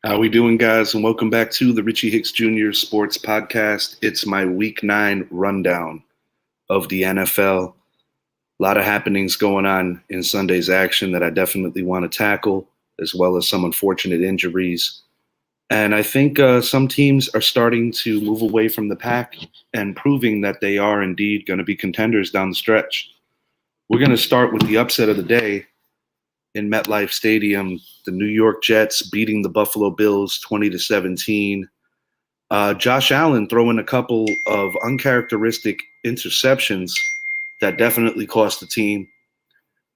How we doing, guys? And welcome back to the Richie Hicks Jr. Sports Podcast. It's my Week 9 rundown of the NFL. A lot of happenings going on in Sunday's action that I definitely want to tackle, as well as some unfortunate injuries. And I think some teams are starting to move away from the pack and proving that they are indeed going to be contenders down the stretch. We're going to start with the upset of the day in MetLife Stadium, the New York Jets beating the Buffalo Bills 20-17. Josh Allen throwing a couple of uncharacteristic interceptions that definitely cost the team.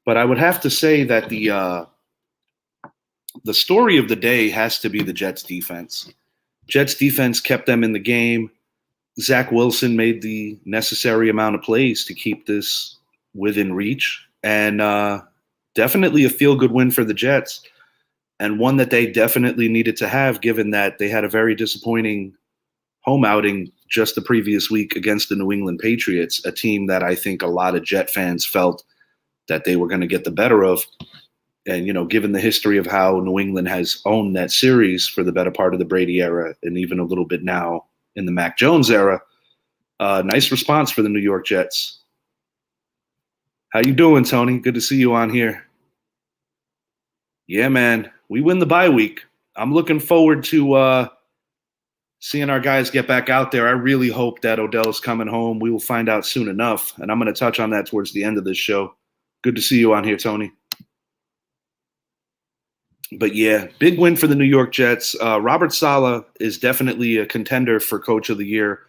But I would have to say that the story of the day has to be the Jets defense. Jets defense kept them in the game. Zach Wilson made the necessary amount of plays to keep this within reach. And definitely a feel-good win for the Jets, and one that they definitely needed to have, given that they had a very disappointing home outing just the previous week against the New England Patriots, a team that I think a lot of Jet fans felt that they were going to get the better of. And, given the history of how New England has owned that series for the better part of the Brady era and even a little bit now in the Mac Jones era, nice response for the New York Jets. How you doing, Tony? Good to see you on here. Yeah, man, we win the bye week. I'm looking forward to seeing our guys get back out there. I really hope that Odell's coming home. We will find out soon enough, and I'm going to touch on that towards the end of this show. Good to see you on here, Tony. But yeah, big win for the New York Jets. Robert Saleh is definitely a contender for Coach of the Year,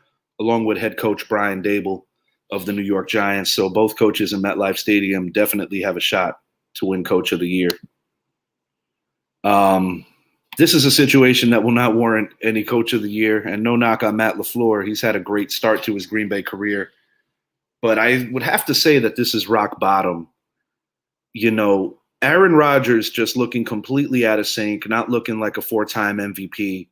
along with head coach Brian Daboll of the New York Giants. So both coaches in MetLife Stadium definitely have a shot to win Coach of the Year. This is a situation that will not warrant any Coach of the Year, and no knock on Matt LaFleur. He's had a great start to his Green Bay career. But I would have to say that this is rock bottom. Aaron Rodgers just looking completely out of sync, not looking like a four-time MVP.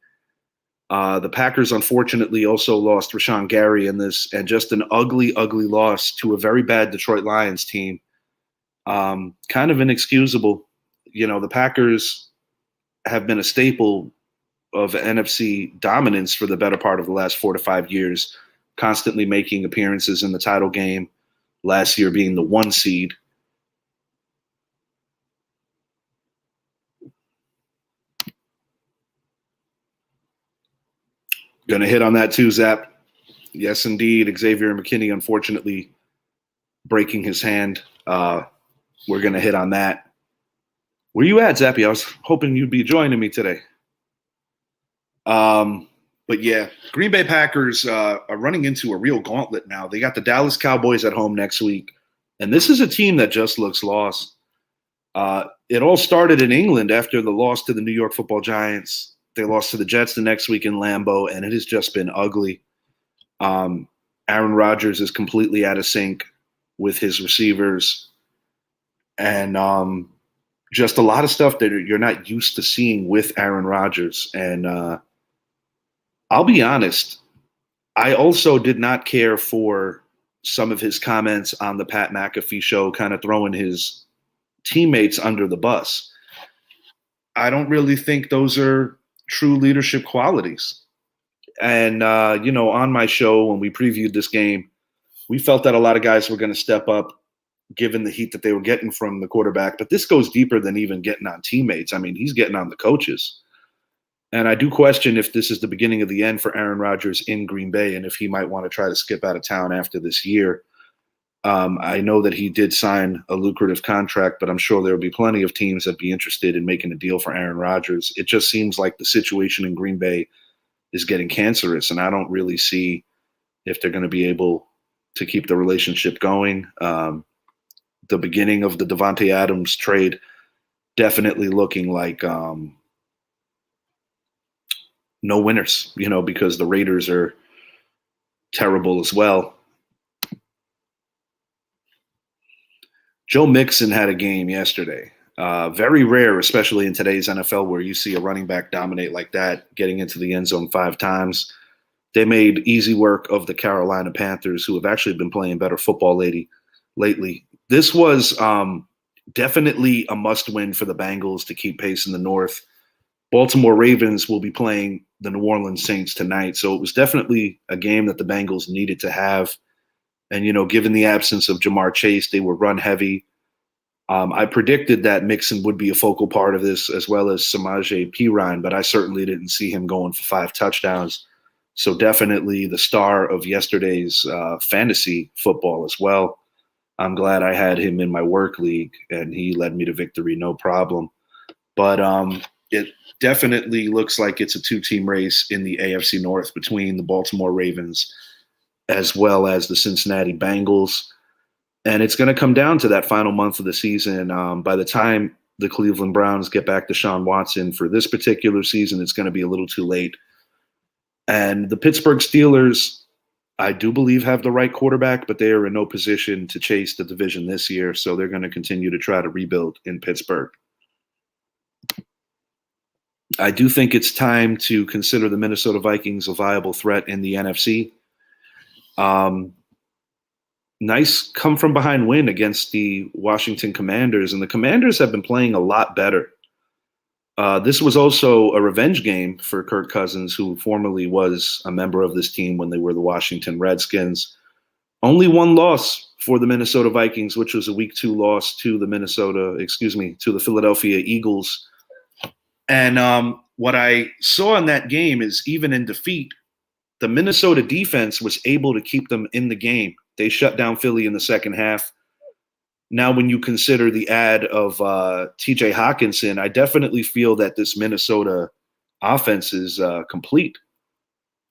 The Packers, unfortunately, also lost Rashawn Gary in this, and just an ugly, ugly loss to a very bad Detroit Lions team. Kind of inexcusable. The Packers have been a staple of NFC dominance for the better part of the last 4 to 5 years, constantly making appearances in the title game, last year being the 1 seed. Gonna hit on that too, Zap. Yes, indeed. Xavier McKinney, unfortunately, breaking his hand. We're gonna hit on that. Where you at, Zappy? I was hoping you'd be joining me today. But yeah, Green Bay Packers are running into a real gauntlet now. They got the Dallas Cowboys at home next week, and this is a team that just looks lost. It all started in England after the loss to the New York Football Giants. They lost to the Jets the next week in Lambeau, and it has just been ugly. Aaron Rodgers is completely out of sync with his receivers, and just a lot of stuff that you're not used to seeing with Aaron Rodgers. And I'll be honest, I also did not care for some of his comments on the Pat McAfee show, kind of throwing his teammates under the bus. I don't really think those are true leadership qualities. And, on my show, when we previewed this game, we felt that a lot of guys were going to step up given the heat that they were getting from the quarterback. But this goes deeper than even getting on teammates. I mean, he's getting on the coaches. And I do question if this is the beginning of the end for Aaron Rodgers in Green Bay and if he might want to try to skip out of town after this year. I know that he did sign a lucrative contract, but I'm sure there will be plenty of teams that be interested in making a deal for Aaron Rodgers. It just seems like the situation in Green Bay is getting cancerous, and I don't really see if they're going to be able to keep the relationship going. The beginning of the Devontae Adams trade definitely looking like no winners, because the Raiders are terrible as well. Joe Mixon had a game yesterday. Very rare, especially in today's NFL, where you see a running back dominate like that, getting into the end zone 5 times. They made easy work of the Carolina Panthers, who have actually been playing better football lately. This was definitely a must-win for the Bengals to keep pace in the North. Baltimore Ravens will be playing the New Orleans Saints tonight. So it was definitely a game that the Bengals needed to have. And, given the absence of Jamar Chase, they were run heavy. I predicted that Mixon would be a focal part of this, as well as Samaje Perine, but I certainly didn't see him going for 5 touchdowns. So definitely the star of yesterday's fantasy football as well. I'm glad I had him in my work league, and he led me to victory, no problem. But it definitely looks like it's a 2-team race in the AFC North between the Baltimore Ravens as well as the Cincinnati Bengals. And it's going to come down to that final month of the season. By the time the Cleveland Browns get back to Deshaun Watson for this particular season, it's going to be a little too late. And the Pittsburgh Steelers, I do believe, have the right quarterback, but they are in no position to chase the division this year. So they're going to continue to try to rebuild in Pittsburgh. I do think it's time to consider the Minnesota Vikings a viable threat in the NFC. Nice come from behind win against the Washington Commanders, and the Commanders have been playing a lot better. This was also a revenge game for Kirk Cousins, who formerly was a member of this team when they were the Washington Redskins. Only one loss for the Minnesota Vikings, which was a Week 2 loss to the Philadelphia Eagles. And what I saw in that game is, even in defeat, the Minnesota defense was able to keep them in the game. They shut down Philly in the second half. Now, when you consider the add of TJ Hawkinson, I definitely feel that this Minnesota offense is complete.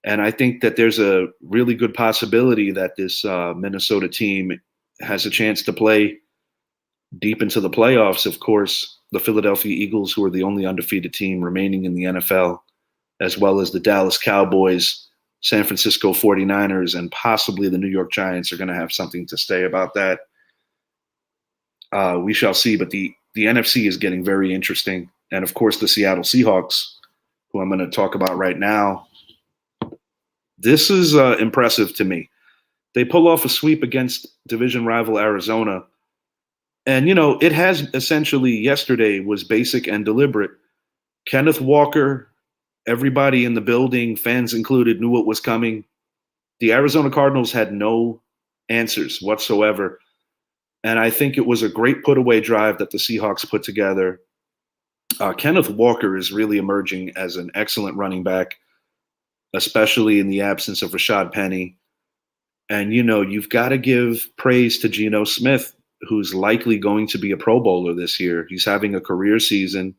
And I think that there's a really good possibility that this Minnesota team has a chance to play deep into the playoffs. Of course, the Philadelphia Eagles, who are the only undefeated team remaining in the NFL, as well as the Dallas Cowboys, San Francisco 49ers, and possibly the New York Giants are going to have something to say about that. We shall see, but the NFC is getting very interesting. And of course, the Seattle Seahawks, who I'm going to talk about right now, this is impressive to me. They pull off a sweep against division rival Arizona. And, it has essentially, yesterday was basic and deliberate. Kenneth Walker, everybody in the building, fans included, knew what was coming. The Arizona Cardinals had no answers whatsoever. And I think it was a great put-away drive that the Seahawks put together. Kenneth Walker is really emerging as an excellent running back, especially in the absence of Rashad Penny. And, you've got to give praise to Geno Smith, who's likely going to be a Pro Bowler this year. He's having a career season.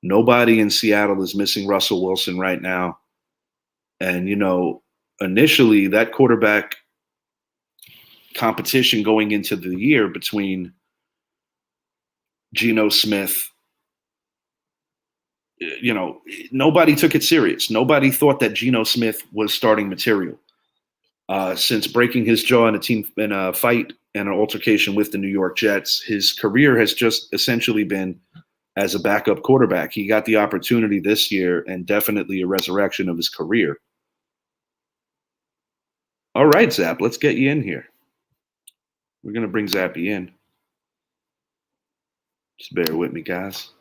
Nobody in Seattle is missing Russell Wilson right now. And, initially that quarterback competition going into the year between Geno Smith, nobody took it serious. Nobody thought that Geno Smith was starting material. Since breaking his jaw in a fight and an altercation with the New York Jets, his career has just essentially been as a backup quarterback. He got the opportunity this year, and definitely a resurrection of his career. All right, Zap, let's get you in here. We're going to bring Zappy in. Just bear with me, guys.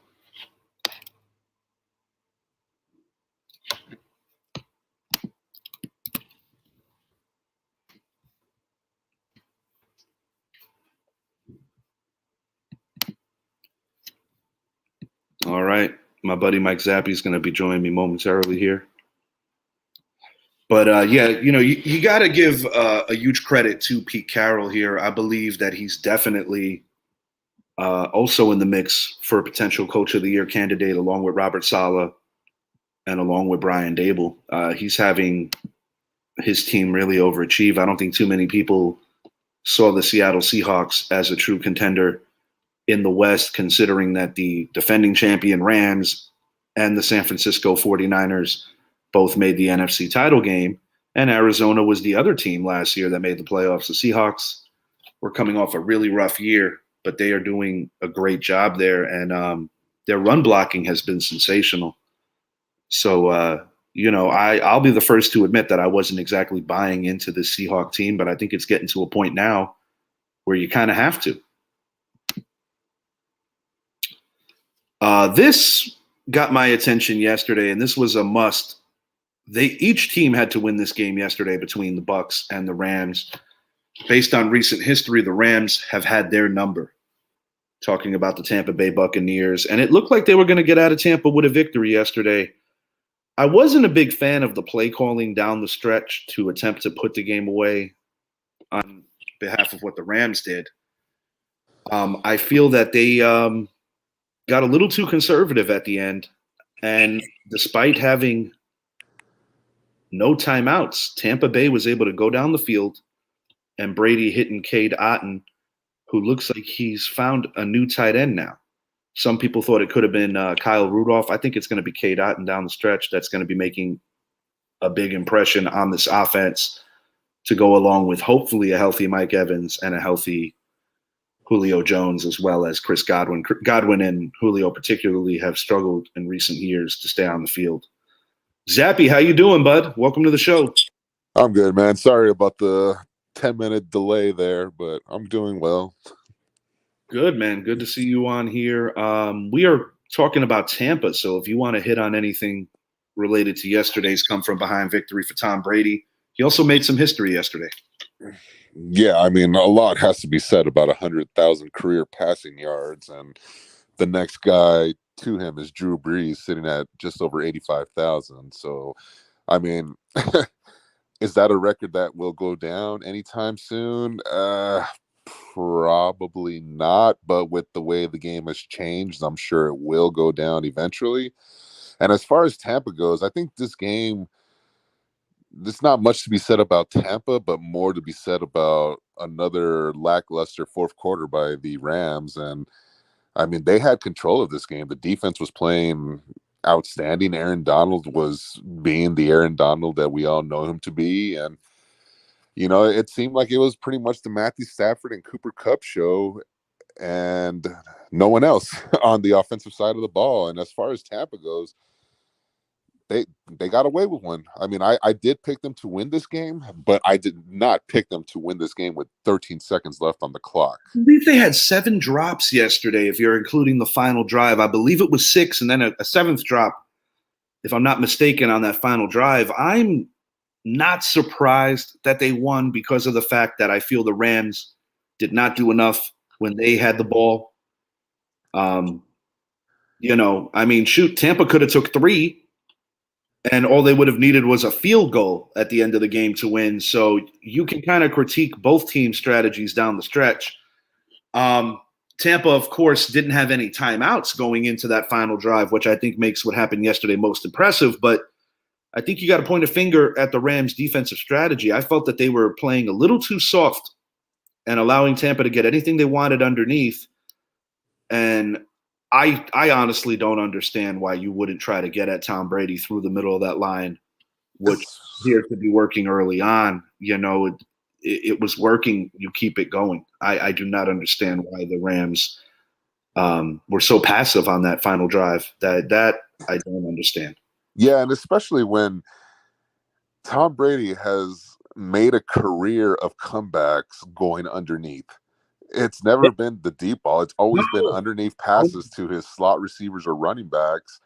All right. My buddy Mike Zappy is going to be joining me momentarily here. But you got to give a huge credit to Pete Carroll here. I believe that he's definitely also in the mix for a potential Coach of the Year candidate, along with Robert Saleh and along with Brian Dable. He's having his team really overachieve. I don't think too many people saw the Seattle Seahawks as a true contender in the West, considering that the defending champion Rams and the San Francisco 49ers both made the NFC title game, and Arizona was the other team last year that made the playoffs. The Seahawks were coming off a really rough year, but they are doing a great job there, and their run blocking has been sensational. So, I'll be the first to admit that I wasn't exactly buying into the Seahawk team, but I think it's getting to a point now where you kind of have to. This got my attention yesterday, and this was a must. Each team had to win this game yesterday between the Bucks and the Rams. Based on recent history, the Rams have had their number. Talking about the Tampa Bay Buccaneers, and it looked like they were going to get out of Tampa with a victory yesterday. I wasn't a big fan of the play calling down the stretch to attempt to put the game away on behalf of what the Rams did. I feel that they got a little too conservative at the end, and despite having no timeouts, Tampa Bay was able to go down the field, and Brady hitting Cade Otton, who looks like he's found a new tight end now. Some people thought it could have been Kyle Rudolph. I think it's going to be Cade Otton down the stretch that's going to be making a big impression on this offense to go along with hopefully a healthy Mike Evans and a healthy Julio Jones, as well as Chris Godwin. Godwin and Julio particularly have struggled in recent years to stay on the field. Zappy, how you doing, bud? Welcome to the show. I'm good, man. Sorry about the 10-minute delay there, but I'm doing well. Good, man. Good to see you on here. We are talking about Tampa, so if you want to hit on anything related to yesterday's come from behind victory for Tom Brady, he also made some history yesterday. Yeah, I mean, a lot has to be said about 100,000 career passing yards, and the next guy to him is Drew Brees, sitting at just over 85,000. So, I mean, is that a record that will go down anytime soon? Probably not, but with the way the game has changed, I'm sure it will go down eventually. And as far as Tampa goes, I think this game, there's not much to be said about Tampa, but more to be said about another lackluster fourth quarter by the Rams. And I mean, they had control of this game. The defense was playing outstanding. Aaron Donald was being the Aaron Donald that we all know him to be. And, you know, it seemed like it was pretty much the Matthew Stafford and Cooper Kupp show and no one else on the offensive side of the ball. And as far as Tampa goes, they got away with one. I mean, I did pick them to win this game, but I did not pick them to win this game with 13 seconds left on the clock. I believe they had 7 drops yesterday, if you're including the final drive. I believe it was 6 and then a 7th drop, if I'm not mistaken, on that final drive. I'm not surprised that they won because of the fact that I feel the Rams did not do enough when they had the ball. I mean, shoot, Tampa could have took 3 and all they would have needed was a field goal at the end of the game to win. So you can kind of critique both teams' strategies down the stretch. Tampa, of course, didn't have any timeouts going into that final drive, which I think makes what happened yesterday most impressive. But I think you got to point a finger at the Rams' defensive strategy. I felt that they were playing a little too soft and allowing Tampa to get anything they wanted underneath. And I honestly don't understand why you wouldn't try to get at Tom Brady through the middle of that line, which appears to be working early on. It was working. You keep it going. I do not understand why the Rams were so passive on that final drive. That I don't understand. Yeah, and especially when Tom Brady has made a career of comebacks going underneath. It's never been the deep ball. It's always been underneath passes to his slot receivers or running backs.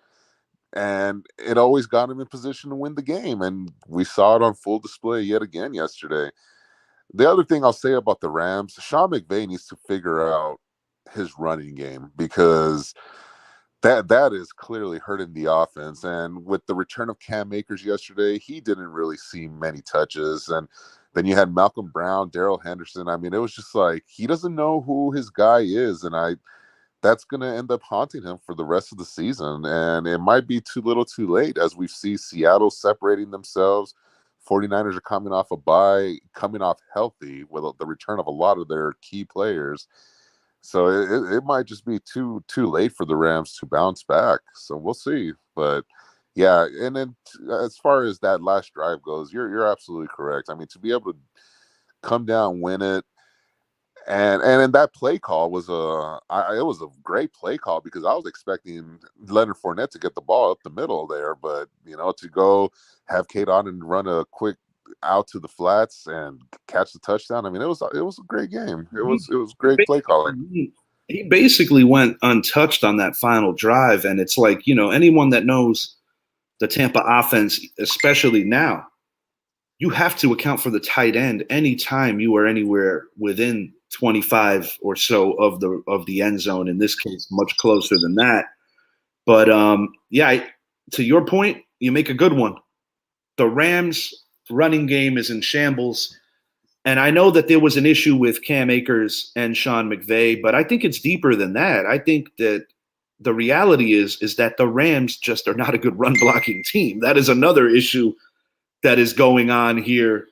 And it always got him in position to win the game. And we saw it on full display yet again yesterday. The other thing I'll say about the Rams, Sean McVay needs to figure out his running game because that is clearly hurting the offense. And with the return of Cam Akers yesterday, he didn't really see many touches. And then you had Malcolm Brown, Darrell Henderson. I mean, it was just like he doesn't know who his guy is. And that's going to end up haunting him for the rest of the season. And it might be too little too late as we see Seattle separating themselves. 49ers are coming off a bye, coming off healthy with the return of a lot of their key players. So it might just be too late for the Rams to bounce back. So we'll see. But yeah, and then as far as that last drive goes, you're absolutely correct. I mean, to be able to come down, win it, and in that play call was it was a great play call because I was expecting Leonard Fournette to get the ball up the middle there, but to go have Cade on and run a quick out to the flats and catch the touchdown. I mean, it was a great game. It was great play calling. he basically went untouched on that final drive. And it's like, anyone that knows the Tampa offense, especially now, you have to account for the tight end anytime you are anywhere within 25 or so of the end zone. In this case, much closer than that. But yeah, to your point, you make a good one. The Rams' running game is in shambles. And I know that there was an issue with Cam Akers and Sean McVay, but I think it's deeper than that. I think that the reality is that the Rams just are not a good run blocking team. That is another issue that is going on here.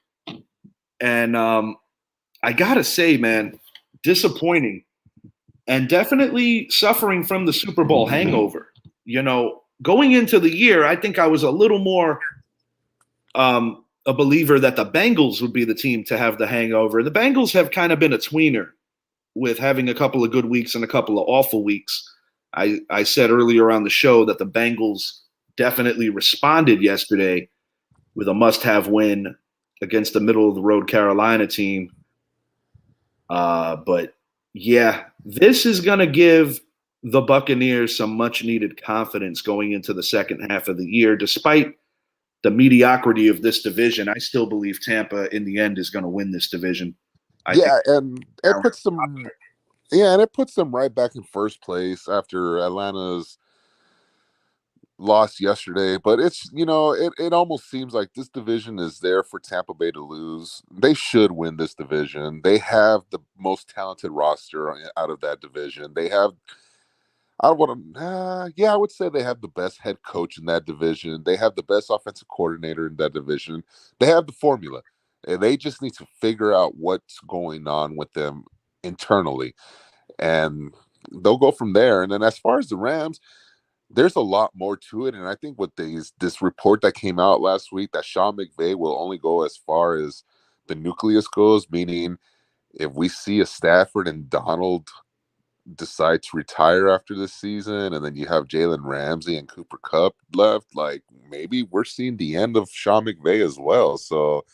And I gotta say, man, disappointing and definitely suffering from the Super Bowl hangover. Going into the year, I think I was a little more a believer that the Bengals would be the team to have the hangover. The Bengals have kind of been a tweener with having a couple of good weeks and a couple of awful weeks. I said earlier on the show that the Bengals definitely responded yesterday with a must-have win against the middle-of-the-road Carolina team. But yeah, this is going to give the Buccaneers some much-needed confidence going into the second half of the year. Despite the mediocrity of this division, I still believe Tampa in the end is going to win this division. I think and it puts them and it puts them right back in first place after Atlanta's lost yesterday, but it almost seems like this division is there for Tampa Bay to lose. They should win this division. They have the most talented roster out of that division. They have I want to I would say they have the best head coach in that division. They have the best offensive coordinator in that division. They have the formula. And they just need to figure out what's going on with them internally, and they'll go from there. And then as far as the Rams, there's a lot more to it. And I think with this report that came out last week that Sean McVay will only go as far as the nucleus goes, meaning if we see a Stafford and Donald decide to retire after this season, and then you have Jalen Ramsey and Cooper Kupp left, like maybe we're seeing the end of Sean McVay as well. So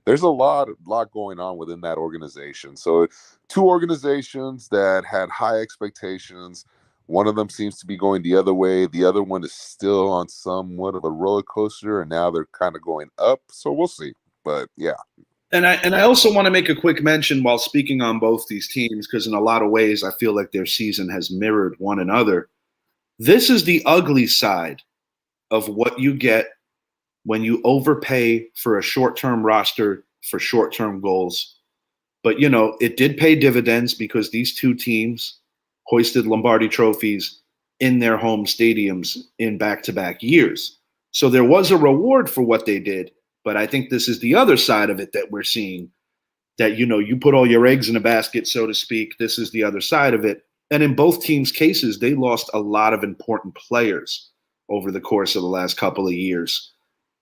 there's a lot going on within that organization. So two organizations that had high expectations. One of them seems to be going the other way. The other one is still on somewhat of a roller coaster, and now they're kind of going up. So we'll see. But yeah. And I also want to make a quick mention while speaking on both these teams, because in a lot of ways I feel like their season has mirrored one another. This is the ugly side of what you get when you overpay for a short-term roster for short-term goals. But it did pay dividends because these two teams hoisted Lombardi trophies in their home stadiums in back-to-back years. So there was a reward for what they did. But I think this is the other side of it that we're seeing, that, you put all your eggs in a basket, so to speak. This is the other side of it. And in both teams' cases, they lost a lot of important players over the course of the last couple of years.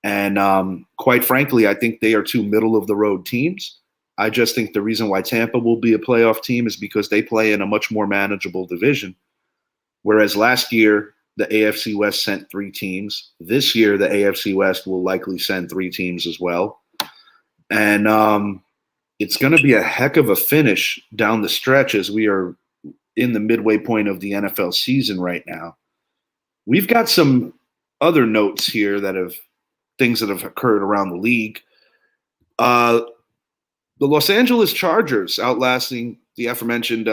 And quite frankly, I think they are two middle-of-the-road teams. I just think the reason why Tampa will be a playoff team is because they play in a much more manageable division. Whereas last year, the AFC West sent 3 teams. This year, the AFC West will likely send 3 teams as well. And it's going to be a heck of a finish down the stretch as we are in the midway point of the NFL season right now. We've got some other notes here things that have occurred around the league. The Los Angeles Chargers outlasting the aforementioned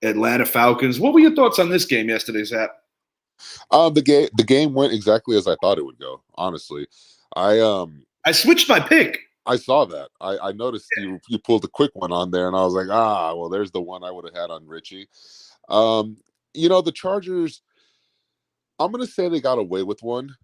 Atlanta Falcons. What were your thoughts on this game yesterday, Zap? The game went exactly as I thought it would go. Honestly, I switched my pick. I saw that. I noticed you pulled a quick one on there, and I was like, well, there's the one I would have had on Richie. The Chargers, I'm gonna say they got away with one.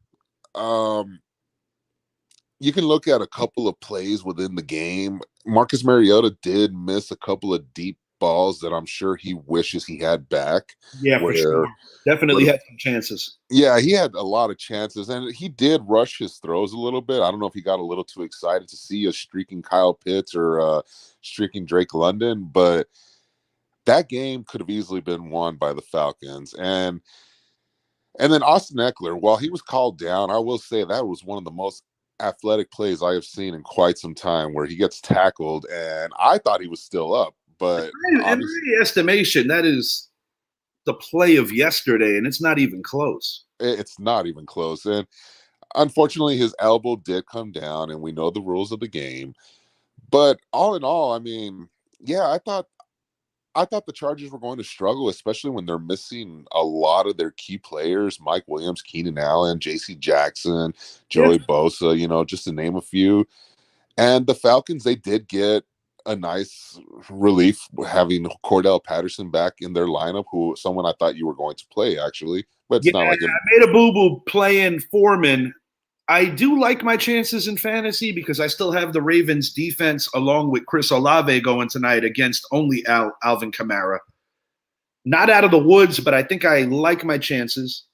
You can look at a couple of plays within the game. Marcus Mariota did miss a couple of deep balls that I'm sure he wishes he had back. Yeah, for sure. Definitely had some chances. Yeah, he had a lot of chances, and he did rush his throws a little bit. I don't know if he got a little too excited to see a streaking Kyle Pitts or streaking Drake London, but that game could have easily been won by the Falcons. And then Austin Eckler, while he was called down, I will say that was one of the most athletic plays I have seen in quite some time, where he gets tackled, and I thought he was still up. But in my estimation, that is the play of yesterday, and it's not even close. It's not even close. And unfortunately, his elbow did come down, and we know the rules of the game. But all in all, I mean, yeah, I thought the Chargers were going to struggle, especially when they're missing a lot of their key players: Mike Williams, Keenan Allen, J.C. Jackson, Yeah. Joey Bosa. Just to name a few. And the Falcons, they did get a nice relief having Cordell Patterson back in their lineup, who someone I thought you were going to play actually, but it's Yeah, not like it. I made a boo-boo playing Foreman. I do like my chances in fantasy because I still have the Ravens defense along with Chris Olave going tonight against only Alvin Kamara. Not out of the woods, but I think I like my chances.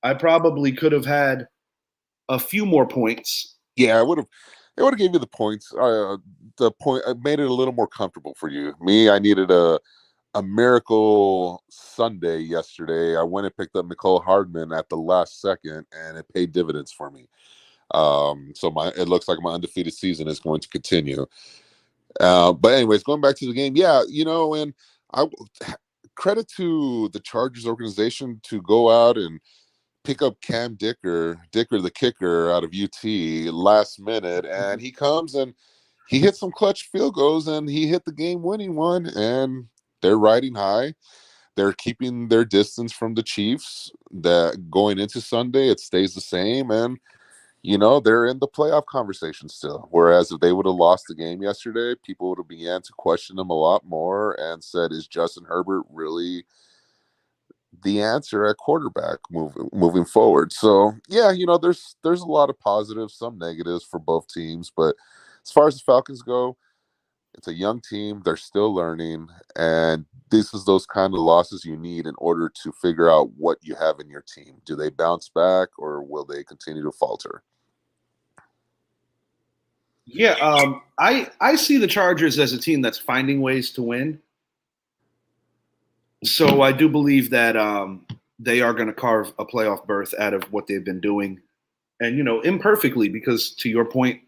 I probably could have had a few more points. Yeah, it would have gave you the points. The point made it a little more comfortable for you. Me, I needed a miracle Sunday yesterday. I went and picked up Nicole Hardman at the last second, and it paid dividends for me. So it looks like my undefeated season is going to continue. But anyways, going back to the game, yeah, and I credit to the Chargers organization to go out and pick up Cam Dicker the kicker out of UT last minute, and he comes and he hit some clutch field goals, and he hit the game-winning one, and they're riding high. They're keeping their distance from the Chiefs. That going into Sunday, it stays the same, and they're in the playoff conversation still. Whereas if they would have lost the game yesterday, people would have began to question them a lot more and said, "Is Justin Herbert really the answer at quarterback moving forward?" So yeah, there's a lot of positives, some negatives for both teams. But as far as the Falcons go, it's a young team. They're still learning, and this is those kind of losses you need in order to figure out what you have in your team. Do they bounce back, or will they continue to falter? Yeah, I see the Chargers as a team that's finding ways to win. So I do believe that they are going to carve a playoff berth out of what they've been doing, and imperfectly because to your point,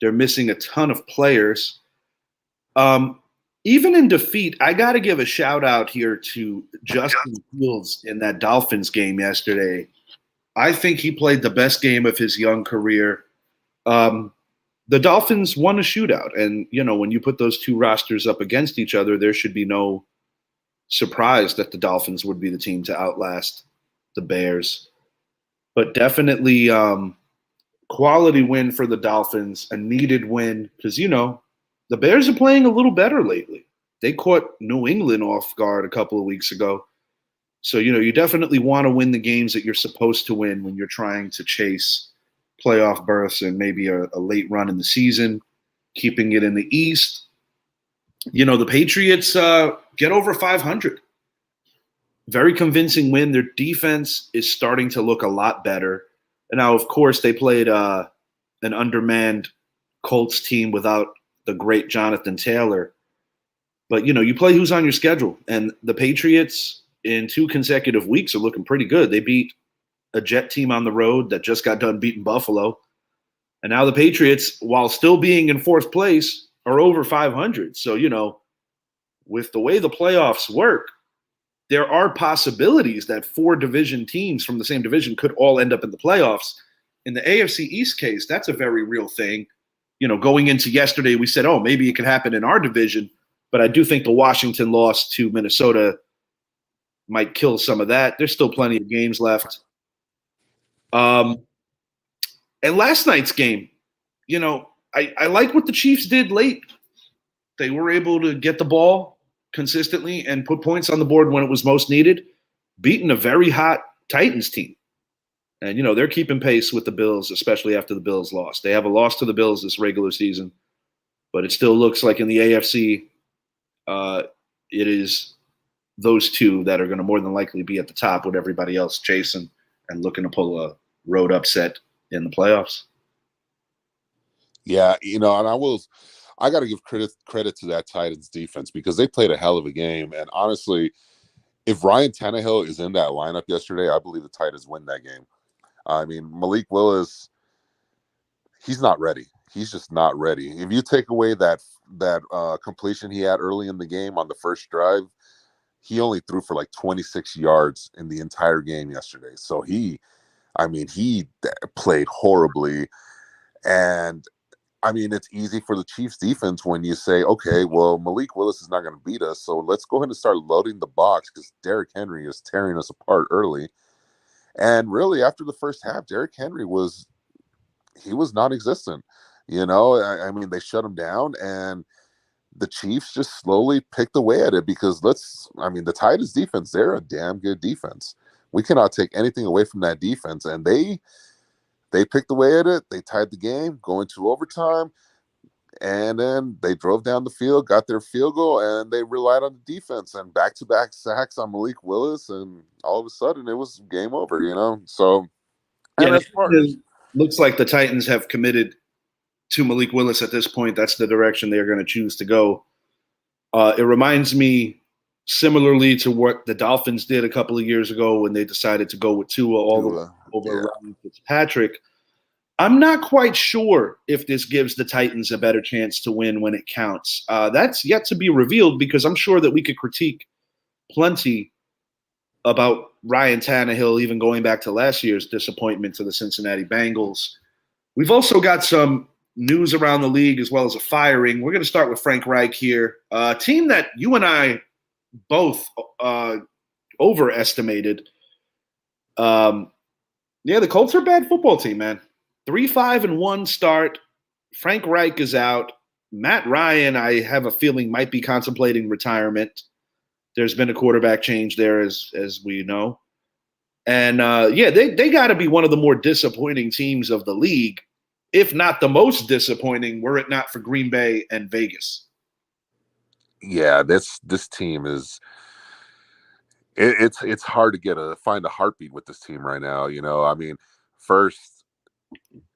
they're missing a ton of players. Um, Even in defeat, I got to give a shout out here to Justin Fields in that Dolphins game yesterday. I think he played the best game of his young career. Um, the Dolphins won a shootout, and when you put those two rosters up against each other, there should be no surprise that the Dolphins would be the team to outlast the Bears. But definitely quality win for the Dolphins, a needed win because the Bears are playing a little better lately. They caught New England off guard a couple of weeks ago. So, you definitely want to win the games that you're supposed to win when you're trying to chase playoff berths and maybe a late run in the season, keeping it in the East. The Patriots get over 500. Very convincing win. Their defense is starting to look a lot better. And now, of course, they played an undermanned Colts team without the great Jonathan Taylor. But you play who's on your schedule, and the Patriots in 2 consecutive weeks are looking pretty good. They beat a Jet team on the road that just got done beating Buffalo, and now the Patriots, while still being in 4th place, are over 500. So with the way the playoffs work, there are possibilities that 4 division teams from the same division could all end up in the playoffs. In the AFC East case, that's a very real thing. Going into yesterday, we said, oh, maybe it could happen in our division. But I do think the Washington loss to Minnesota might kill some of that. There's still plenty of games left. And last night's game, I like what the Chiefs did late. They were able to get the ball consistently and put points on the board when it was most needed, beating a very hot Titans team. And, they're keeping pace with the Bills, especially after the Bills lost. They have a loss to the Bills this regular season, but it still looks like in the AFC, it is those two that are going to more than likely be at the top with everybody else chasing and looking to pull a road upset in the playoffs. Yeah, and I got to give credit to that Titans defense because they played a hell of a game. And honestly, if Ryan Tannehill is in that lineup yesterday, I believe the Titans win that game. I mean, Malik Willis, he's not ready. He's just not ready. If you take away that completion he had early in the game on the first drive, he only threw for like 26 yards in the entire game yesterday. So he played horribly. And I mean, it's easy for the Chiefs defense when you say, okay, well, Malik Willis is not going to beat us. So let's go ahead and start loading the box because Derrick Henry is tearing us apart early. And really, after the first half, Derrick Henry was non-existent. I mean, they shut him down, and the Chiefs just slowly picked away at it because the Titans defense, they're a damn good defense. We cannot take anything away from that defense. And they picked away at it. They tied the game, going to overtime, and then they drove down the field, got their field goal, and they relied on the defense and back-to-back sacks on Malik Willis, and all of a sudden it was game over. So, and Yeah, as far as it looks like the Titans have committed to Malik Willis at this point. That's the direction they're going to choose to go. It reminds me similarly to what the Dolphins did a couple of years ago when they decided to go with Tua all the way over Ryan Fitzpatrick. I'm not quite sure if this gives the Titans a better chance to win when it counts. That's yet to be revealed because I'm sure that we could critique plenty about Ryan Tannehill, even going back to last year's disappointment to the Cincinnati Bengals. We've also got some news around the league as well as a firing. We're going to start with Frank Reich here, a team that you and I both overestimated. The Colts are a bad football team, man. 3-5-1 start. Frank Reich is out. Matt Ryan, I have a feeling, might be contemplating retirement. There's been a quarterback change there, as we know. And, they got to be one of the more disappointing teams of the league, if not the most disappointing, were it not for Green Bay and Vegas. Yeah, this team is it's hard to find a heartbeat with this team right now. I mean, first,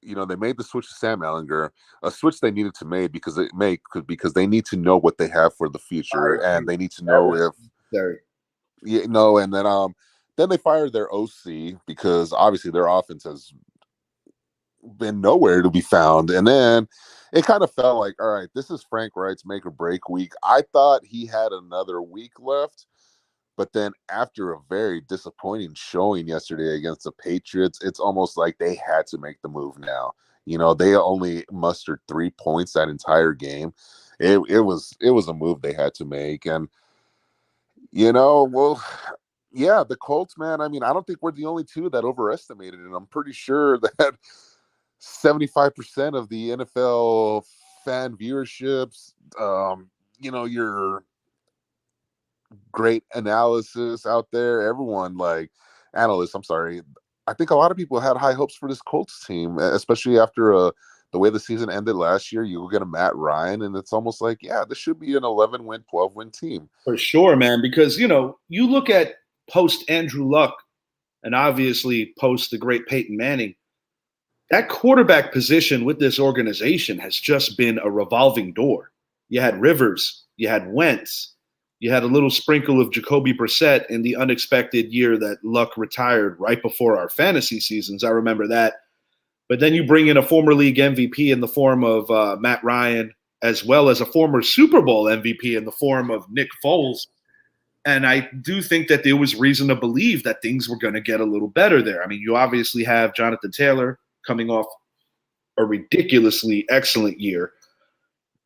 they made the switch to Sam Ehlinger, a switch they needed to make because they need to know what they have for the future, and they need to know if and then they fired their OC because obviously their offense has been nowhere to be found. And then it kind of felt like, all right, this is Frank Reich's make or break week. I thought he had another week left, but then after a very disappointing showing yesterday against the Patriots, it's almost like they had to make the move now. They only mustered 3 points that entire game. It was a move they had to make. And, well, yeah, the Colts, man, I mean, I don't think we're the only two that overestimated it. I'm pretty sure that 75% of the NFL fan viewerships, your great analysis out there, everyone analysts, I'm sorry. I think a lot of people had high hopes for this Colts team, especially after the way the season ended last year. You get a Matt Ryan, and it's almost like, yeah, this should be an 11-win, 12-win team. For sure, man, because, you look at post Andrew Luck and obviously post the great Peyton Manning, that quarterback position with this organization has just been a revolving door. You had Rivers, you had Wentz, you had a little sprinkle of Jacoby Brissett in the unexpected year that Luck retired right before our fantasy seasons. I remember that. But then you bring in a former league MVP in the form of Matt Ryan, as well as a former Super Bowl MVP in the form of Nick Foles. And I do think that there was reason to believe that things were going to get a little better there. I mean, you obviously have Jonathan Taylor coming off a ridiculously excellent year,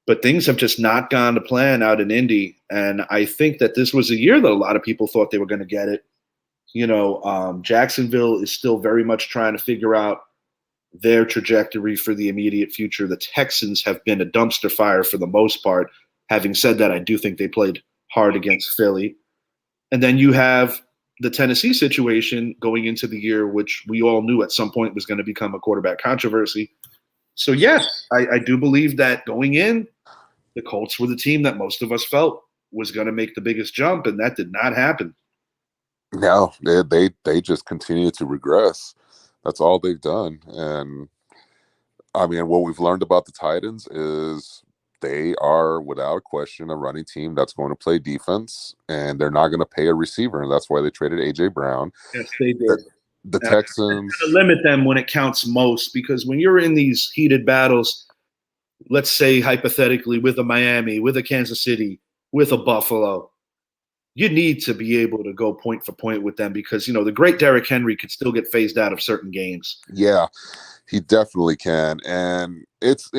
but things have just not gone to plan out in Indy. And I think that this was a year that a lot of people thought they were going to get it. Jacksonville is still very much trying to figure out their trajectory for the immediate future. The Texans have been a dumpster fire for the most part. Having said that, I do think they played hard against Philly. And then you have the Tennessee situation going into the year, which we all knew at some point was going to become a quarterback controversy. So, yes, I do believe that going in, the Colts were the team that most of us felt was going to make the biggest jump, and that did not happen. No, they just continue to regress. That's all they've done. And, I mean, what we've learned about the Titans is they are, without question, a running team that's going to play defense, and they're not going to pay a receiver, and that's why they traded A.J. Brown. Yes, they did. The Texans limit them when it counts most, because when you're in these heated battles, let's say hypothetically with a Miami, with a Kansas City, with a Buffalo, you need to be able to go point for point with them because, the great Derrick Henry could still get phased out of certain games. Yeah, he definitely can. And it's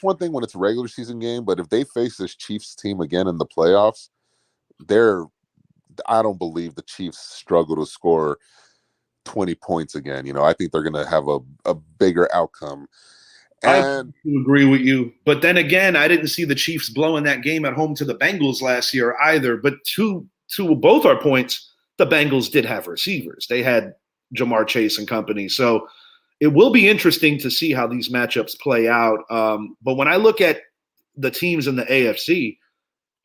one thing when it's a regular season game, but if they face this Chiefs team again in the playoffs, they're I don't believe the Chiefs struggle to score 20 points again. I think they're going to have a bigger outcome. I And agree with you. But then again, I didn't see the Chiefs blowing that game at home to the Bengals last year either. But to both our points, the Bengals did have receivers. They had Jamar Chase and company. So it will be interesting to see how these matchups play out. But when I look at the teams in the AFC,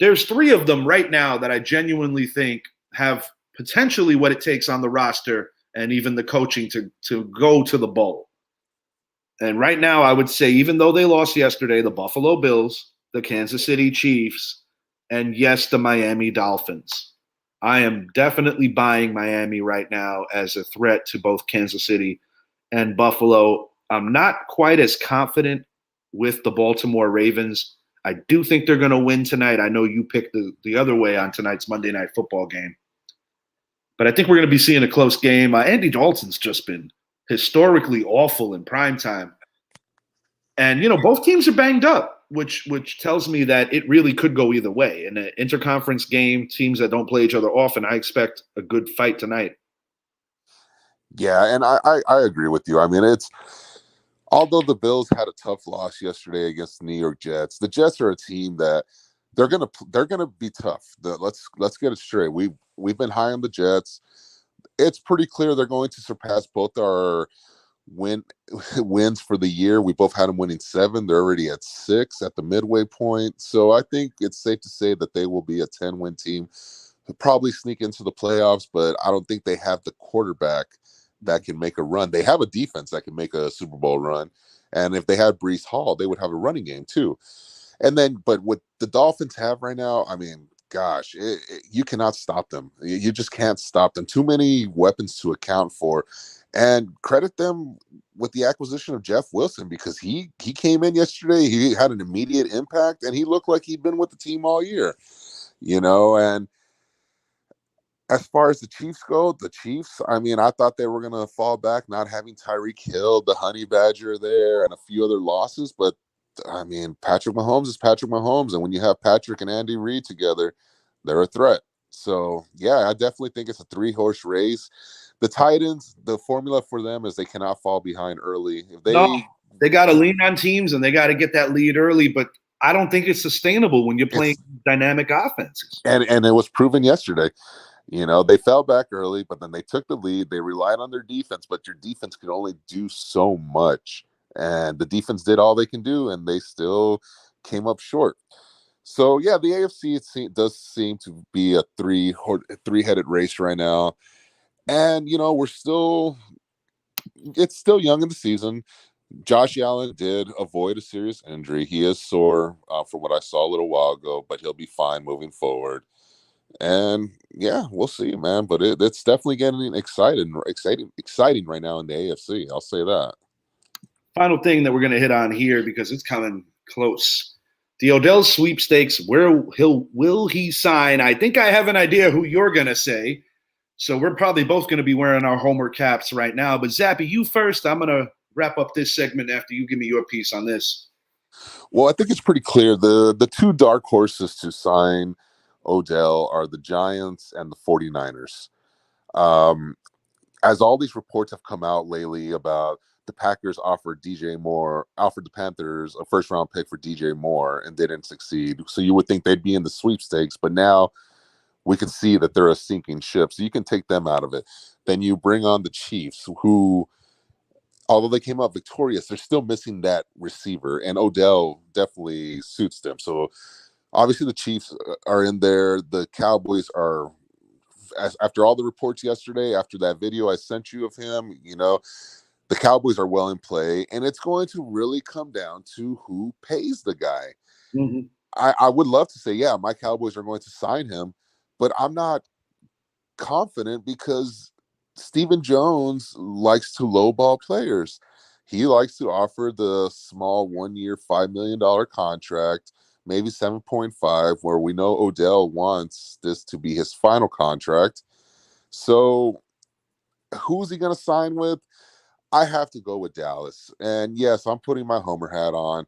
there's three of them right now that I genuinely think have potentially what it takes on the roster and even the coaching to go to the bowl. And right now, I would say, even though they lost yesterday, the Buffalo Bills, the Kansas City Chiefs, and yes, the Miami Dolphins. I am definitely buying Miami right now as a threat to both Kansas City and Buffalo. I'm not quite as confident with the Baltimore Ravens. I do think they're going to win tonight. I know you picked the other way on tonight's Monday Night Football game. But I think we're going to be seeing a close game. Andy Dalton's just been historically awful in prime time. And both teams are banged up, which tells me that it really could go either way. In an interconference game, teams that don't play each other often, I expect a good fight tonight. yeah, and I agree with you. I mean, although the Bills had a tough loss yesterday against the New York Jets, the Jets are a team that they're gonna be tough. Let's get it straight. We've been high on the Jets. It's pretty clear they're going to surpass both our wins for the year. We both had them winning 7. They're already at 6 at the midway point. So I think it's safe to say that they will be a 10-win team. They'll probably sneak into the playoffs, but I don't think they have the quarterback that can make a run. They have a defense that can make a Super Bowl run. And if they had Brees Hall, they would have a running game too. And then, but what the Dolphins have right now, I mean, gosh, you cannot stop them. You just can't stop them. Too many weapons to account for. And credit them with the acquisition of Jeff Wilson because he came in yesterday. He had an immediate impact, and he looked like he'd been with the team all year. And as far as the Chiefs go, I mean, I thought they were going to fall back, not having Tyreek Hill, the Honey Badger there, and a few other losses. But, I mean, Patrick Mahomes is Patrick Mahomes. And when you have Patrick and Andy Reid together, they're a threat. So, yeah, I definitely think it's a 3-horse race. The Titans, the formula for them is they cannot fall behind early. If they got to lean on teams and they got to get that lead early. But I don't think it's sustainable when you're playing dynamic offenses. And it was proven yesterday. They fell back early, but then they took the lead. They relied on their defense, but your defense can only do so much. And the defense did all they can do, and they still came up short. So, yeah, the AFC does seem to be a three-headed race right now. And, it's still young in the season. Josh Allen did avoid a serious injury. He is sore from what I saw a little while ago, but he'll be fine moving forward. And yeah, we'll see, man. But it's definitely getting exciting right now in the AFC. I'll say that. Final thing that we're going to hit on here because it's coming close. The Odell sweepstakes. Will he sign? I think I have an idea who you're going to say. So we're probably both going to be wearing our Homer caps right now. But Zappy, you first. I'm going to wrap up this segment after you give me your piece on this. Well, I think it's pretty clear. The two dark horses to sign Odell are the Giants and the 49ers. As all these reports have come out lately about the Packers offered the Panthers a first-round pick for DJ Moore and didn't succeed. So you would think they'd be in the sweepstakes, but now we can see that they're a sinking ship. So you can take them out of it. Then you bring on the Chiefs, who, although they came out victorious, they're still missing that receiver, and Odell definitely suits them. So obviously the Chiefs are in there. The Cowboys are, after all the reports yesterday, after that video I sent you of him, the Cowboys are well in play, and it's going to really come down to who pays the guy. Mm-hmm. I would love to say, yeah, my Cowboys are going to sign him, but I'm not confident because Stephen Jones likes to lowball players. He likes to offer the small 1-year, $5 million contract, maybe 7.5, where we know Odell wants this to be his final contract. So who's he going to sign with? I have to go with Dallas. And yes, I'm putting my homer hat on,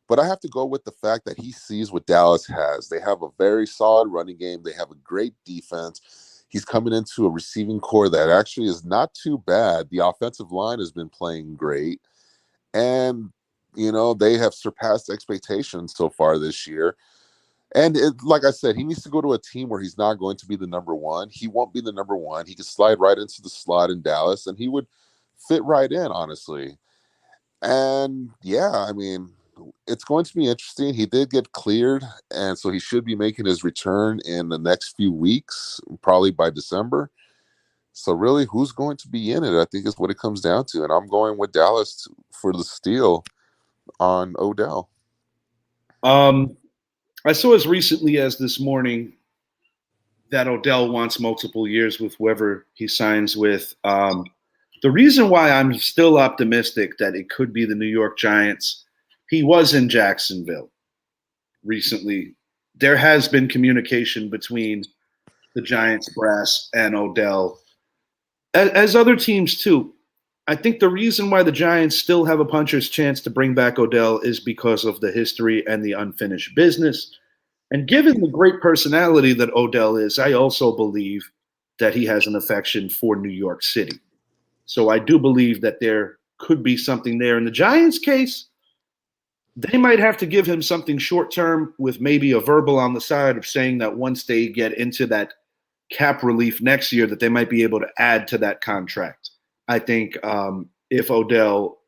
but I have to go with the fact that he sees what Dallas has. They have a very solid running game, they have a great defense. He's coming into a receiving core that actually is not too bad. The offensive line has been playing great. And, they have surpassed expectations so far this year. And like I said, he needs to go to a team where he's not going to be the number one. He won't be the number one. He could slide right into the slot in Dallas, and he would fit right in, honestly. And yeah, I mean, it's going to be interesting. He did get cleared, and so he should be making his return in the next few weeks, probably by December. So really, who's going to be in it? I think is what it comes down to. And I'm going with Dallas for the steal on Odell. Um, I saw as recently as this morning that Odell wants multiple years with whoever he signs with. The reason why I'm still optimistic that it could be the New York Giants, he was in Jacksonville recently. There has been communication between the Giants brass and Odell, as other teams too. I think the reason why the Giants still have a puncher's chance to bring back Odell is because of the history and the unfinished business. And given the great personality that Odell is, I also believe that he has an affection for New York City. So I do believe that there could be something there. In the Giants' case, they might have to give him something short term with maybe a verbal on the side of saying that once they get into that cap relief next year, that they might be able to add to that contract. I think if Odell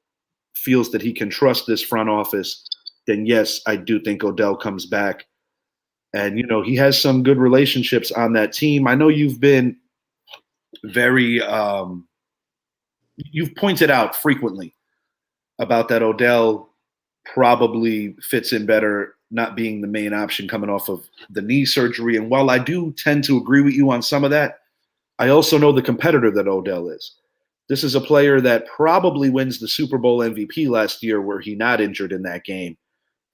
feels that he can trust this front office, then yes, I do think Odell comes back. And, he has some good relationships on that team. I know you've been very, you've pointed out frequently about that Odell probably fits in better not being the main option coming off of the knee surgery. And while I do tend to agree with you on some of that, I also know the competitor that Odell is. This is a player that probably wins the Super Bowl MVP last year were he not injured in that game.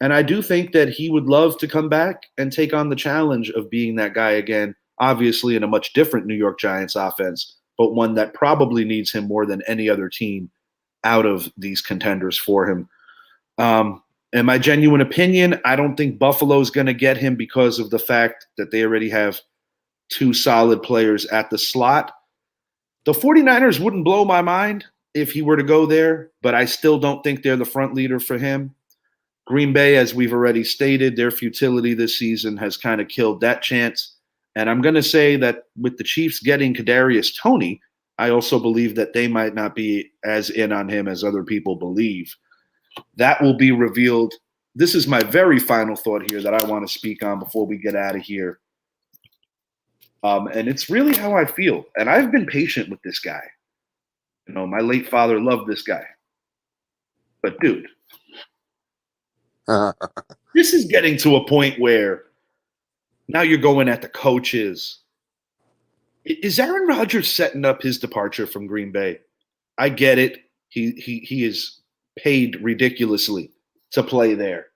And I do think that he would love to come back and take on the challenge of being that guy again, obviously in a much different New York Giants offense, but one that probably needs him more than any other team out of these contenders for him. In my genuine opinion, I don't think Buffalo's going to get him because of the fact that they already have two solid players at the slot. The 49ers wouldn't blow my mind if he were to go there, but I still don't think they're the front leader for him. Green Bay, as we've already stated, their futility this season has kind of killed that chance. And I'm going to say that with the Chiefs getting Kadarius Toney, I also believe that they might not be as in on him as other people believe. That will be revealed. This is my very final thought here that I want to speak on before we get out of here. And it's really how I feel. And I've been patient with this guy. My late father loved this guy. But dude, this is getting to a point where now you're going at the coaches. Is Aaron Rodgers setting up his departure from Green Bay? I get it. He is paid ridiculously to play there.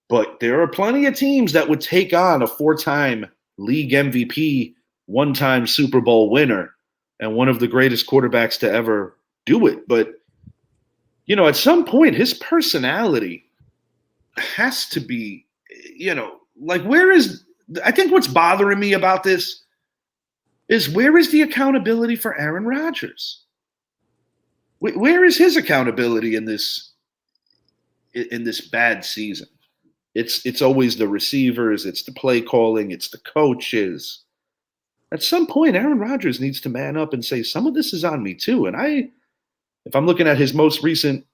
But there are plenty of teams that would take on a four-time league MVP, one-time Super Bowl winner, and one of the greatest quarterbacks to ever do it. But, at some point, his personality has to be, I think what's bothering me about this is where is the accountability for Aaron Rodgers? Where is his accountability in this bad season? It's always the receivers, it's the play calling, it's the coaches. At some point, Aaron Rodgers needs to man up and say, some of this is on me too. And if I'm looking at his most recent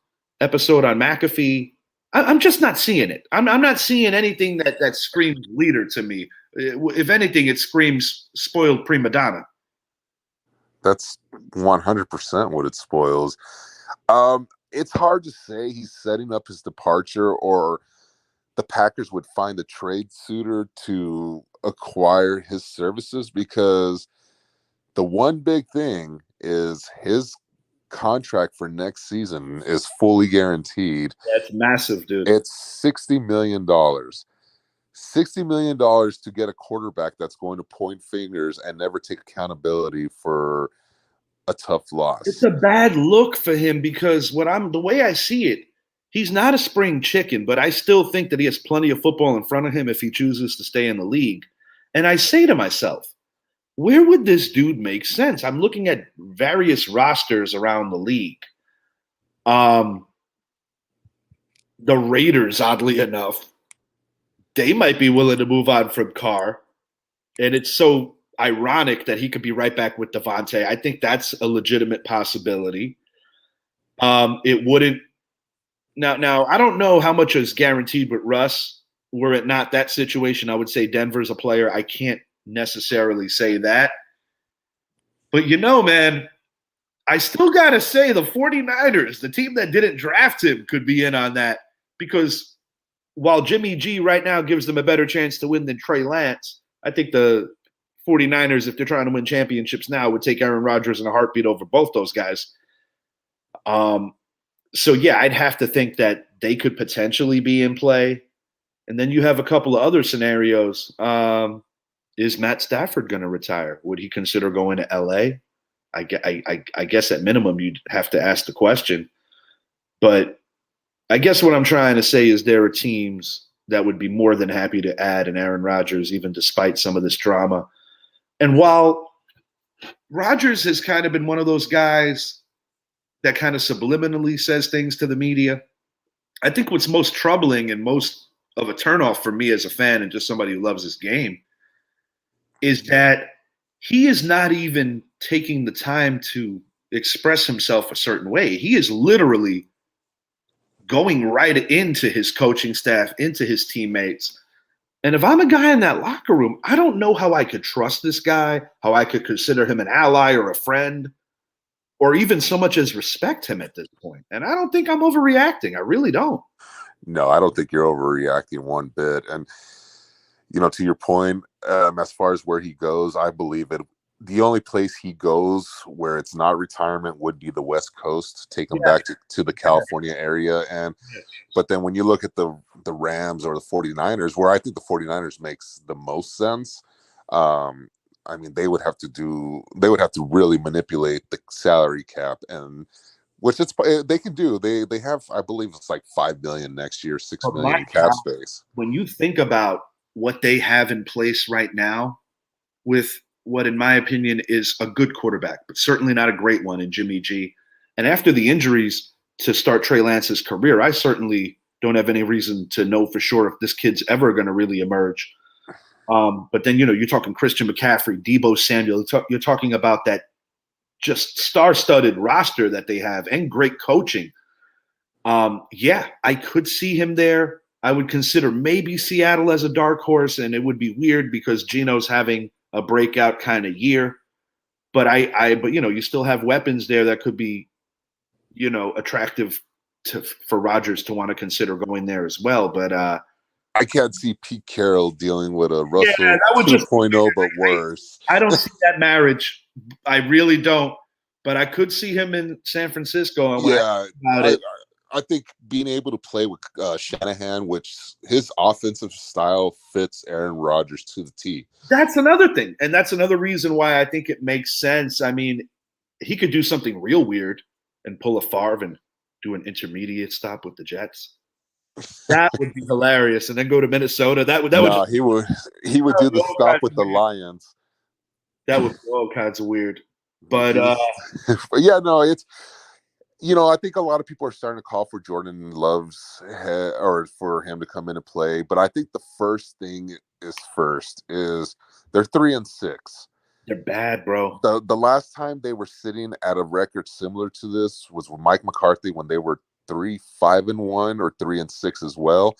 episode on McAfee, I'm just not seeing it. I'm not seeing anything that screams leader to me. If anything, it screams spoiled prima donna. That's 100% what it spoils. It's hard to say he's setting up his departure or the Packers would find a trade suitor to acquire his services, because the one big thing is his contract for next season is fully guaranteed. That's massive, dude. It's $60 million. $60 million to get a quarterback that's going to point fingers and never take accountability for a tough It's loss. a bad look for him because the way I see it, he's not a spring chicken, but I still think that he has plenty of football in front of him if he chooses to stay in the league. And I say to myself, where would this dude make sense? I'm looking at various rosters around the league. Um, the Raiders, oddly enough, they might be willing to move on from Carr. And it's so ironic that he could be right back with Devontae. I think that's a legitimate possibility. It wouldn't now I don't know how much is guaranteed with Russ. Were it not that situation, I would say Denver's a player. I can't necessarily say that. But man, I still gotta say the 49ers, the team that didn't draft him, could be in on that because while Jimmy G right now gives them a better chance to win than Trey Lance, I think the 49ers, if they're trying to win championships now, would take Aaron Rodgers in a heartbeat over both those guys. So yeah, I'd have to think that they could potentially be in play. And then you have a couple of other scenarios. Is Matt Stafford going to retire? Would he consider going to LA? I guess at minimum you'd have to ask the question. But I guess what I'm trying to say is there are teams that would be more than happy to add an Aaron Rodgers, even despite some of this drama. And while Rodgers has kind of been one of those guys that kind of subliminally says things to the media, I think what's most troubling and most of a turnoff for me as a fan and just somebody who loves this game is that he is not even taking the time to express himself a certain way. He is literally going right into his coaching staff, into his teammates. And if I'm a guy in that locker room, I don't know how I could trust this guy, how I could consider him an ally or a friend, or even so much as respect him at this point. And I don't think I'm overreacting. I really don't. No, I don't think you're overreacting one bit. And, to your point, as far as where he goes, I believe it. The only place he goes where it's not retirement would be the West Coast, take him back to the California area. But then when you look at the Rams or the 49ers, where I think the 49ers makes the most sense, they would have to really manipulate the salary cap, and which they can do. They have, I believe it's like $5 million next year, $6 million in cap space. When you think about what they have in place right now, with what, in my opinion, is a good quarterback, but certainly not a great one in Jimmy G. And after the injuries to start Trey Lance's career, I certainly don't have any reason to know for sure if this kid's ever going to really emerge. But then, you're talking Christian McCaffrey, Deebo Samuel. You're talking about that just star-studded roster that they have and great coaching. Yeah, I could see him there. I would consider maybe Seattle as a dark horse, and it would be weird because Geno's having a breakout kind of year. But you still have weapons there that could be, attractive for Rodgers to want to consider going there as well. But I can't see Pete Carroll dealing with a Russell 2.0, but worse. I don't see that marriage. I really don't. But I could see him in San Francisco. And I think being able to play with Shanahan, which his offensive style fits Aaron Rodgers to the T. That's another thing. And that's another reason why I think it makes sense. I mean, he could do something real weird and pull a Favre and do an intermediate stop with the Jets. That would be hilarious. And then go to Minnesota. He would do the stop with the Lions. That would be all kinds of weird. But yeah, no, it's, I think a lot of people are starting to call for Jordan Love's or for him to come in and play. But I think the first thing is they're 3-6. They're bad, bro. The last time they were sitting at a record similar to this was with Mike McCarthy when they were 3-5-1 or 3-6 as well.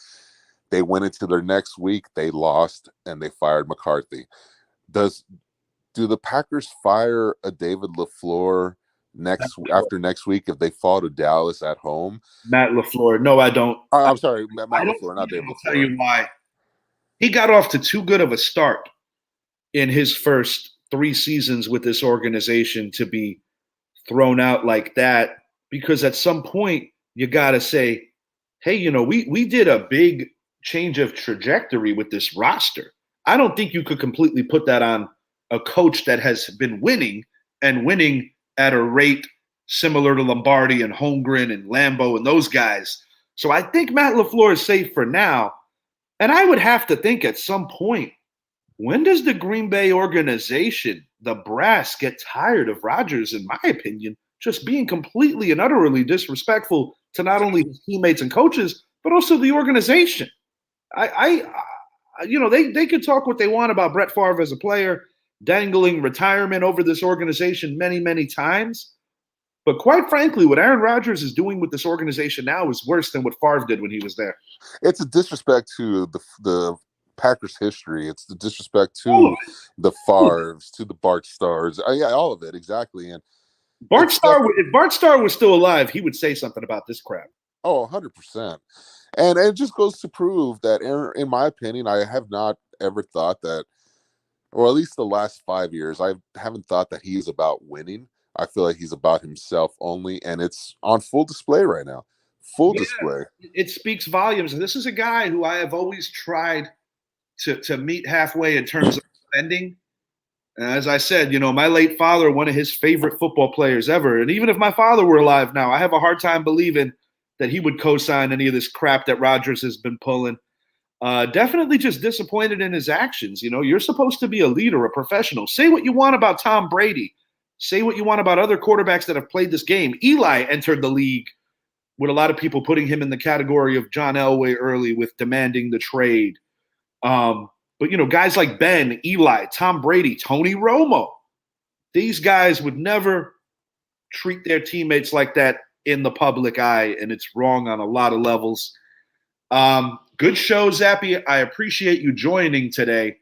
They went into their next week, they lost, and they fired McCarthy. Do the Packers fire a David LaFleur after next week if they fall to Dallas at home? Matt LaFleur. No, I don't. I'm sorry, Matt LaFleur, not David LaFleur. I'll tell you why. He got off to too good of a start in his first 3 seasons with this organization to be thrown out like that, because at some point you got to say, hey, we did a big change of trajectory with this roster. I don't think you could completely put that on a coach that has been winning and winning at a rate similar to Lombardi and Holmgren and Lambeau and those guys. So I think Matt LaFleur is safe for now. And I would have to think at some point, when does the Green Bay organization, the brass, get tired of Rodgers, in my opinion, just being completely and utterly disrespectful to not only his teammates and coaches, but also the organization? They could talk what they want about Brett Favre as a player, dangling retirement over this organization many, many times. But quite frankly, what Aaron Rodgers is doing with this organization now is worse than what Favre did when he was there. It's a disrespect to the Packers history. It's the disrespect All to the Favres, to the Bart Stars. Yeah, all of it, exactly. And if Bart Starr was still alive, he would say something about this crap. 100%. And it just goes to prove that, in my opinion, I have not ever thought that, or at least the last 5 years, I haven't thought that he is about winning. I feel like he's about himself only, and it's on full display right now. Full display. It speaks volumes. And this is a guy who I have always tried to meet halfway in terms of spending. And as I said, my late father, one of his favorite football players ever. And even if my father were alive now, I have a hard time believing that he would co-sign any of this crap that Rodgers has been pulling. Definitely just disappointed in his actions. You're supposed to be a leader, a professional. Say what you want about Tom Brady. Say what you want about other quarterbacks that have played this game. Eli entered the league with a lot of people putting him in the category of John Elway early with demanding the trade. But guys like Ben, Eli, Tom Brady, Tony Romo, these guys would never treat their teammates like that in the public eye, and it's wrong on a lot of levels. Good show, Zappy. I appreciate you joining today.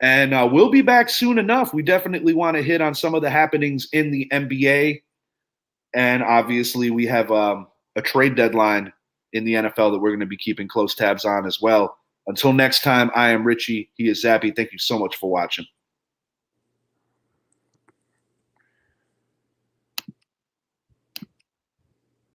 And we'll be back soon enough. We definitely want to hit on some of the happenings in the NBA. And obviously, we have a trade deadline in the NFL that we're going to be keeping close tabs on as well. Until next time, I am Richie. He is Zappy. Thank you so much for watching.